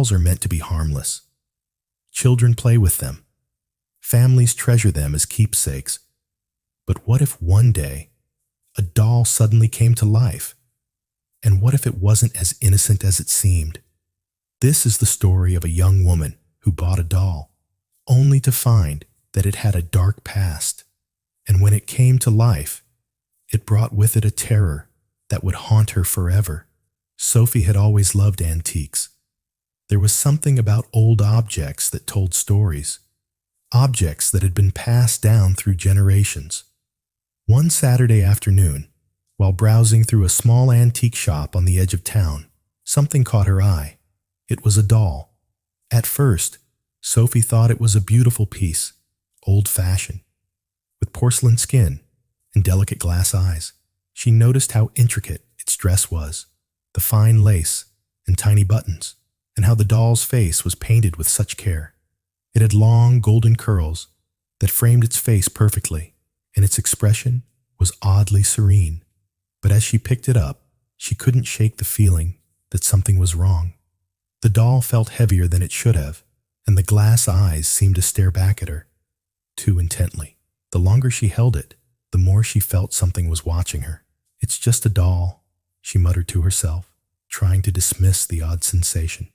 Dolls are meant to be harmless. Children play with them. Families treasure them as keepsakes. But what if one day a doll suddenly came to life? And what if it wasn't as innocent as it seemed? This is the story of a young woman who bought a doll, only to find that it had a dark past. And when it came to life, it brought with it a terror that would haunt her forever. Sophie had always loved antiques. There was something about old objects that told stories, objects that had been passed down through generations. One Saturday afternoon, while browsing through a small antique shop on the edge of town, something caught her eye. It was a doll. At first, Sophie thought it was a beautiful piece, old-fashioned, with porcelain skin and delicate glass eyes. She noticed how intricate its dress was, the fine lace and tiny buttons, and how the doll's face was painted with such care. It had long golden curls that framed its face perfectly, and its expression was oddly serene. But as she picked it up, she couldn't shake the feeling that something was wrong. The doll felt heavier than it should have, and the glass eyes seemed to stare back at her, too intently. The longer she held it, the more she felt something was watching her. "It's just a doll," she muttered to herself, trying to dismiss the odd sensation.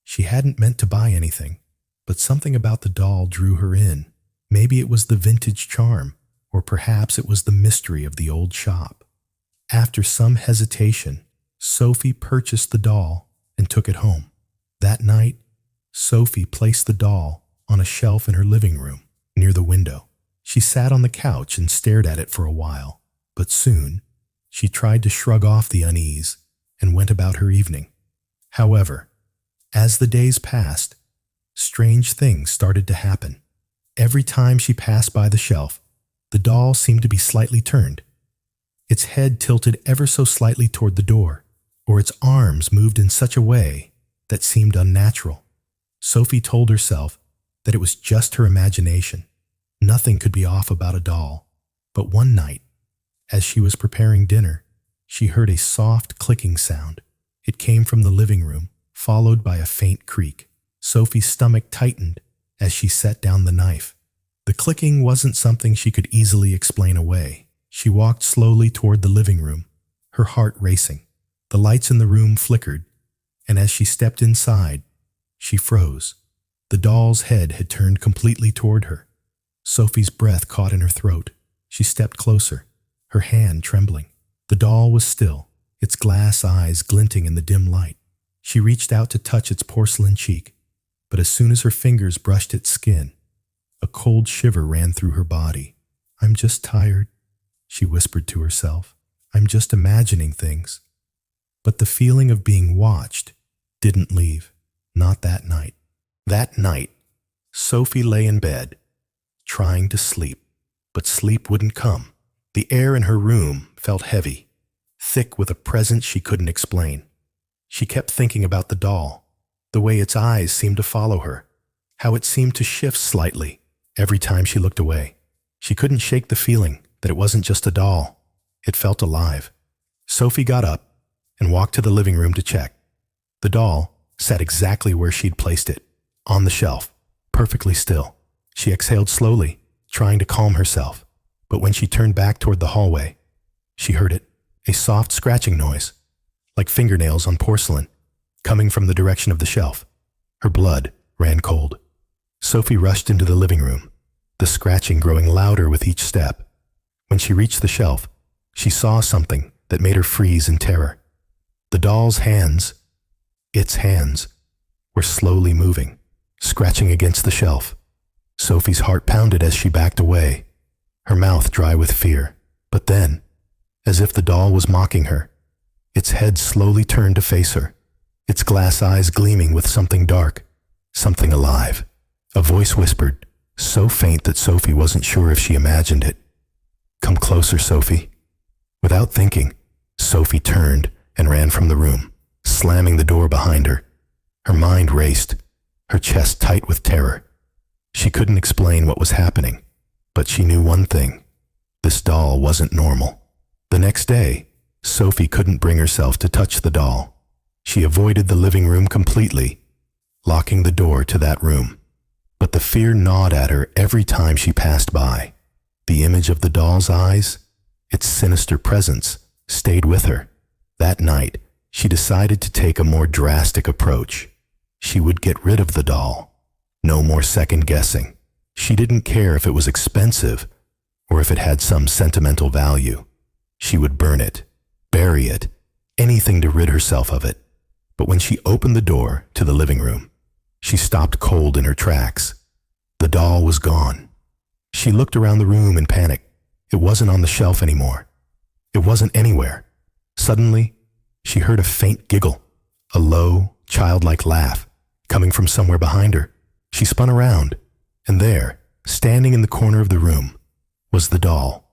She hadn't meant to buy anything, but something about the doll drew her in. Maybe it was the vintage charm, or perhaps it was the mystery of the old shop. After some hesitation, Sophie purchased the doll and took it home. That night, Sophie placed the doll on a shelf in her living room near the window. She sat on the couch and stared at it for a while, but soon she tried to shrug off the unease and went about her evening. However, as the days passed, strange things started to happen. Every time she passed by the shelf, the doll seemed to be slightly turned. Its head tilted ever so slightly toward the door, or its arms moved in such a way that seemed unnatural. Sophie told herself that it was just her imagination. Nothing could be off about a doll. But one night, as she was preparing dinner, she heard a soft clicking sound. It came from the living room, followed by a faint creak. Sophie's stomach tightened as she set down the knife. The clicking wasn't something she could easily explain away. She walked slowly toward the living room, her heart racing. The lights in the room flickered, and as she stepped inside, she froze. The doll's head had turned completely toward her. Sophie's breath caught in her throat. She stepped closer, her hand trembling. The doll was still, its glass eyes glinting in the dim light. She reached out to touch its porcelain cheek, but as soon as her fingers brushed its skin, a cold shiver ran through her body. "I'm just tired," she whispered to herself. "I'm just imagining things." But the feeling of being watched didn't leave, not that night. That night, Sophie lay in bed, trying to sleep, but sleep wouldn't come. The air in her room felt heavy, thick with a presence she couldn't explain. She kept thinking about the doll, the way its eyes seemed to follow her, how it seemed to shift slightly every time she looked away. She couldn't shake the feeling that it wasn't just a doll. It felt alive. Sophie got up and walked to the living room to check. The doll sat exactly where she'd placed it, on the shelf, perfectly still. She exhaled slowly, trying to calm herself, but when she turned back toward the hallway, she heard it, a soft scratching noise, like fingernails on porcelain, coming from the direction of the shelf. Her blood ran cold. Sophie rushed into the living room, the scratching growing louder with each step. When she reached the shelf, she saw something that made her freeze in terror. The doll's hands, its hands, were slowly moving, scratching against the shelf. Sophie's heart pounded as she backed away, her mouth dry with fear. But then, as if the doll was mocking her, its head slowly turned to face her, its glass eyes gleaming with something dark, something alive. A voice whispered, so faint that Sophie wasn't sure if she imagined it. "Come closer, Sophie." Without thinking, Sophie turned and ran from the room, slamming the door behind her. Her mind raced, her chest tight with terror. She couldn't explain what was happening, but she knew one thing: this doll wasn't normal. The next day, Sophie couldn't bring herself to touch the doll. She avoided the living room completely, locking the door to that room. But the fear gnawed at her every time she passed by. The image of the doll's eyes, its sinister presence, stayed with her. That night, she decided to take a more drastic approach. She would get rid of the doll. No more second guessing. She didn't care if it was expensive or if it had some sentimental value. She would burn it, bury it, anything to rid herself of it. But when she opened the door to the living room, she stopped cold in her tracks. The doll was gone. She looked around the room in panic. It wasn't on the shelf anymore. It wasn't anywhere. Suddenly, she heard a faint giggle, a low, childlike laugh, coming from somewhere behind her. She spun around, and there, standing in the corner of the room, was the doll.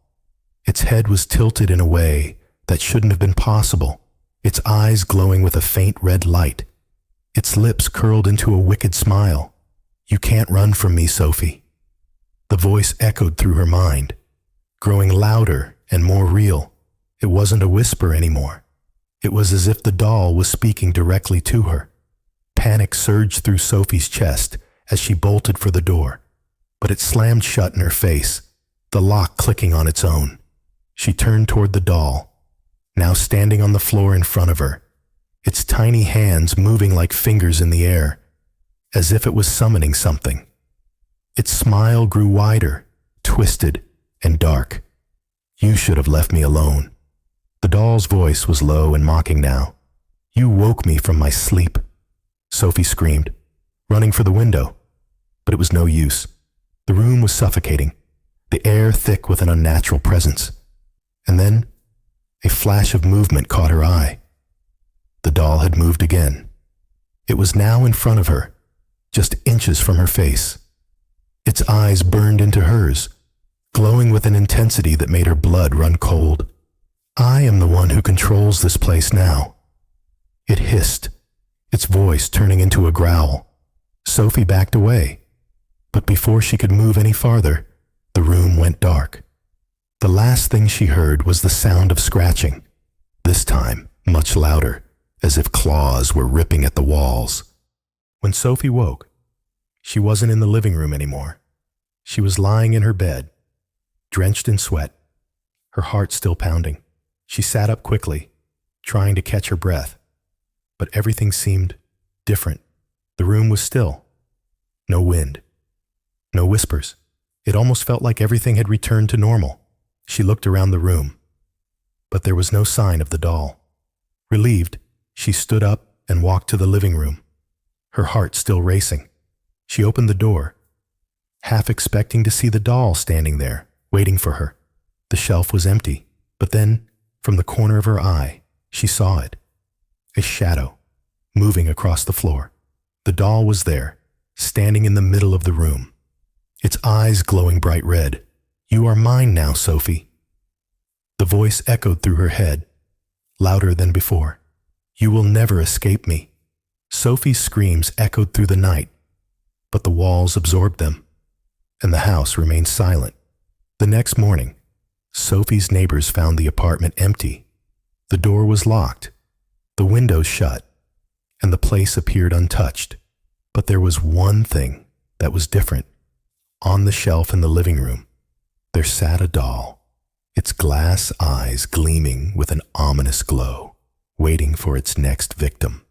Its head was tilted in a way that shouldn't have been possible, its eyes glowing with a faint red light. Its lips curled into a wicked smile. "You can't run from me, Sophie." The voice echoed through her mind, growing louder and more real. It wasn't a whisper anymore. It was as if the doll was speaking directly to her. Panic surged through Sophie's chest as she bolted for the door, but it slammed shut in her face, the lock clicking on its own. She turned toward the doll, now standing on the floor in front of her, its tiny hands moving like fingers in the air, as if it was summoning something. Its smile grew wider, twisted, and dark. "You should have left me alone." The doll's voice was low and mocking now. "You woke me from my sleep." Sophie screamed, running for the window, but it was no use. The room was suffocating, the air thick with an unnatural presence. And then, a flash of movement caught her eye. The doll had moved again. It was now in front of her, just inches from her face. Its eyes burned into hers, glowing with an intensity that made her blood run cold. "I am the one who controls this place now." It hissed, its voice turning into a growl. Sophie backed away, but before she could move any farther, the room went dark. The last thing she heard was the sound of scratching, this time much louder, as if claws were ripping at the walls. When Sophie woke, she wasn't in the living room anymore. She was lying in her bed, drenched in sweat, her heart still pounding. She sat up quickly, trying to catch her breath, but everything seemed different. The room was still. No wind. No whispers. It almost felt like everything had returned to normal. She looked around the room, but there was no sign of the doll. Relieved, she stood up and walked to the living room, her heart still racing. She opened the door, half expecting to see the doll standing there, waiting for her. The shelf was empty, but then, from the corner of her eye, she saw it. A shadow, moving across the floor. The doll was there, standing in the middle of the room, its eyes glowing bright red. "You are mine now, Sophie." The voice echoed through her head, louder than before. "You will never escape me." Sophie's screams echoed through the night, but the walls absorbed them, and the house remained silent. The next morning, Sophie's neighbors found the apartment empty. The door was locked, the windows shut, and the place appeared untouched. But there was one thing that was different. On the shelf in the living room, there sat a doll, its glass eyes gleaming with an ominous glow, waiting for its next victim.